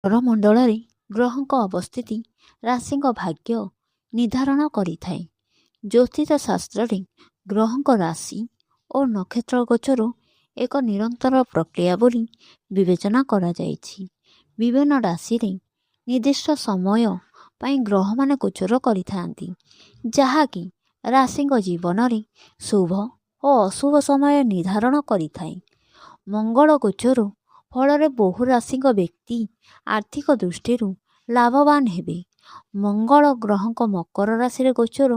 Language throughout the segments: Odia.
ସୌରମଣ୍ଡଳରେ ଗ୍ରହଙ୍କ ଅବସ୍ଥିତି ରାଶିଙ୍କ ଭାଗ୍ୟ ନିର୍ଦ୍ଧାରଣ କରିଥାଏ। ଜ୍ୟୋତିଷ ଶାସ୍ତ୍ରରେ ଗ୍ରହଙ୍କ ରାଶି ଓ ନକ୍ଷତ୍ର ଗୋଚର ଏକ ନିରନ୍ତର ପ୍ରକ୍ରିୟା ବୋଲି ବିବେଚନା କରାଯାଇଛି। ବିଭିନ୍ନ ରାଶିରେ ନିର୍ଦ୍ଦିଷ୍ଟ ସମୟ ପାଇଁ ଗ୍ରହମାନେ ଗୋଚର କରିଥାନ୍ତି, ଯାହାକି ରାଶିଙ୍କ ଜୀବନରେ ଶୁଭ ଓ ଅଶୁଭ ସମୟ ନିର୍ଦ୍ଧାରଣ କରିଥାଏ। ମଙ୍ଗଳ ଗୋଚର ଫଳରେ ବହୁ ରାଶିଙ୍କ ବ୍ୟକ୍ତି ଆର୍ଥିକ ଦୃଷ୍ଟିରୁ ଲାଭବାନ ହେବେ। ମଙ୍ଗଳ ଗ୍ରହଙ୍କ ମକର ରାଶିରେ ଗୋଚର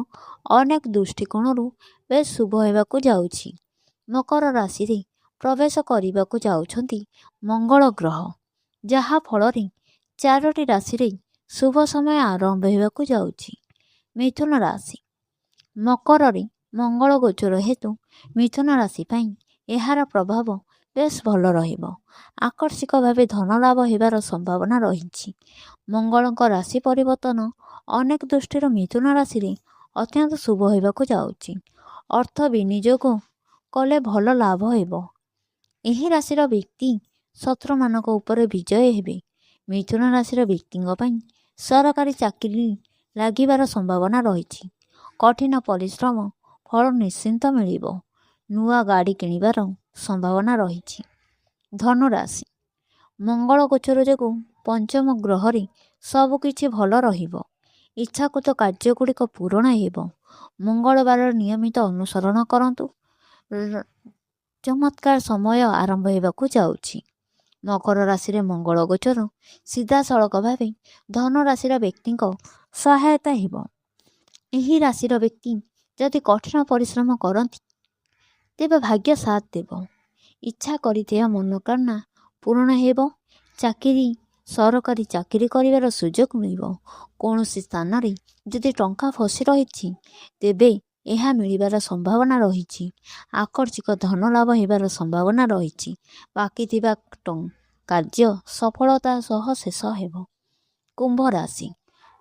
ଅନେକ ଦୃଷ୍ଟିକୋଣରୁ ବେଶ ଶୁଭ ହେବାକୁ ଯାଉଛି। ମକର ରାଶିରେ ପ୍ରବେଶ କରିବାକୁ ଯାଉଛନ୍ତି ମଙ୍ଗଳ ଗ୍ରହ, ଯାହା ଫଳରେ 4ଟି ରାଶିରେ ଶୁଭ ସମୟ ଆରମ୍ଭ ହେବାକୁ ଯାଉଛି। ମିଥୁନ ରାଶି। ମକରରେ ମଙ୍ଗଳ ଗୋଚର ହେତୁ ମିଥୁନ ରାଶି ପାଇଁ ଏହାର ପ୍ରଭାବ ବେଶ ଭଲ ରହିବ। ଆକସ୍ମିକ ଭାବେ ଧନ ଲାଭ ହେବାର ସମ୍ଭାବନା ରହିଛି। ମଙ୍ଗଳଙ୍କ ରାଶି ପରିବର୍ତ୍ତନ ଅନେକ ଦୃଷ୍ଟିରୁ ମିଥୁନ ରାଶିରେ ଅତ୍ୟନ୍ତ ଶୁଭ ହେବାକୁ ଯାଉଛି। ଅର୍ଥ ବିନିଯୋଗ କଲେ ଭଲ ଲାଭ ହେବ। ଏହି ରାଶିର ବ୍ୟକ୍ତି ଶତ୍ରୁମାନଙ୍କ ଉପରେ ବିଜୟ ହେବେ। ମିଥୁନ ରାଶିର ବ୍ୟକ୍ତିଙ୍କ ପାଇଁ ସରକାରୀ ଚାକିରି ଲାଗିବାର ସମ୍ଭାବନା ରହିଛି। କଠିନ ପରିଶ୍ରମ ଫଳ ନିଶ୍ଚିନ୍ତ ମିଳିବ। ନୂଆ ଗାଡ଼ି କିଣିବାର ସମ୍ଭାବନା ରହିଛି। ଧନୁରାଶି। ମଙ୍ଗଳ ଗୋଚର ଯୋଗୁଁ ପଞ୍ଚମ ଗ୍ରହରେ ସବୁକିଛି ଭଲ ରହିବ। ଇଚ୍ଛାକୃତ କାର୍ଯ୍ୟଗୁଡ଼ିକ ପୂରଣ ହେବ। ମଙ୍ଗଳବାର ନିୟମିତ ଅନୁସରଣ କରନ୍ତୁ। ଚମତ୍କାର ସମୟ ଆରମ୍ଭ ହେବାକୁ ଯାଉଛି। ମକର ରାଶିରେ ମଙ୍ଗଳ ଗୋଚର ସିଧାସଳଖ ଭାବେ ଧନୁ ରାଶିର ବ୍ୟକ୍ତିଙ୍କ ସହାୟତା ହେବ। ଏହି ରାଶିର ବ୍ୟକ୍ତି ଯଦି କଠିନ ପରିଶ୍ରମ କରନ୍ତି ତେବେ ଭାଗ୍ୟ ସାଥ ଦେବ। ଇଚ୍ଛା କରିଥିବା ମନୋକାମନା ପୂରଣ ହେବ। ସରକାରୀ ଚାକିରି କରିବାର ସୁଯୋଗ ମିଳିବ। କୌଣସି ସ୍ଥାନରେ ଯଦି ଟଙ୍କା ଫସି ରହିଛି ତେବେ ଏହା ମିଳିବାର ସମ୍ଭାବନା ରହିଛି। ଆକସ୍ମିକ ଧନ ଲାଭ ହେବାର ସମ୍ଭାବନା ରହିଛି। ବାକି ଥିବା କାର୍ଯ୍ୟ ସଫଳତା ସହ ଶେଷ ହେବ। କୁମ୍ଭ ରାଶି।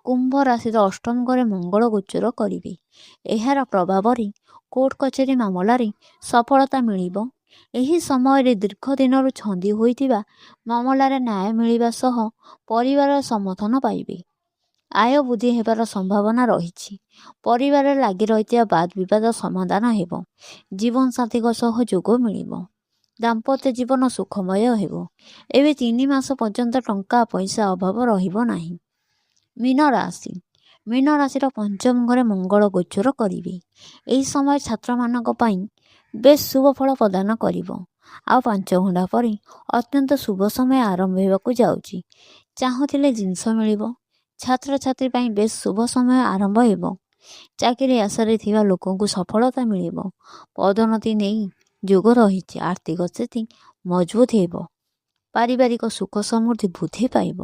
କୁମ୍ଭ ରାଶିର ଅଷ୍ଟମ ଘରେ ମଙ୍ଗଳ ଗୋଚର କରିବେ। ଏହାର ପ୍ରଭାବରେ କୋର୍ଟ କଚେରୀ ମାମଲାରେ ସଫଳତା ମିଳିବ। ଏହି ସମୟରେ ଦୀର୍ଘ ଦିନରୁ ଛନ୍ଦି ହୋଇଥିବା ମାମଲାରେ ନ୍ୟାୟ ମିଳିବା ସହ ପରିବାରର ସମର୍ଥନ ପାଇବେ। ଆୟ ବୃଦ୍ଧି ହେବାର ସମ୍ଭାବନା ରହିଛି। ପରିବାରରେ ଲାଗି ରହିଥିବା ବାଦ ବିବାଦ ସମାଧାନ ହେବ। ଜୀବନସାଥୀଙ୍କ ସହ ଯୋଗ ମିଳିବ। ଦାମ୍ପତ୍ୟ ଜୀବନ ସୁଖମୟ ହେବ। ଏବେ 3 ମାସ ପର୍ଯ୍ୟନ୍ତ ଟଙ୍କା ପଇସା ଅଭାବ ରହିବ ନାହିଁ। ମୀନ ରାଶି। ମୀନ ରାଶିର ପଞ୍ଚମ ଘରେ ମଙ୍ଗଳ ଗୋଚର କରିବେ। ଏହି ସମୟ ଛାତ୍ରମାନଙ୍କ ପାଇଁ ବେଶ ଶୁଭ ଫଳ ପ୍ରଦାନ କରିବ। ଆଉ 5 ଘଣ୍ଟା ପରେ ଅତ୍ୟନ୍ତ ଶୁଭ ସମୟ ଆରମ୍ଭ ହେବାକୁ ଯାଉଛି। ଚାହୁଁଥିଲେ ଜିନିଷ ମିଳିବ। ଛାତ୍ରଛାତ୍ରୀ ପାଇଁ ବେଶ ଶୁଭ ସମୟ ଆରମ୍ଭ ହେବ। ଚାକିରି ଆଶାରେ ଥିବା ଲୋକଙ୍କୁ ସଫଳତା ମିଳିବ। ପଦୋନ୍ନତି ନେଇ ଯୋଗ ରହିଛି। ଆର୍ଥିକ ସ୍ଥିତି ମଜବୁତ ହେବ। ପାରିବାରିକ ସୁଖ ସମୃଦ୍ଧି ବୃଦ୍ଧି ପାଇବ।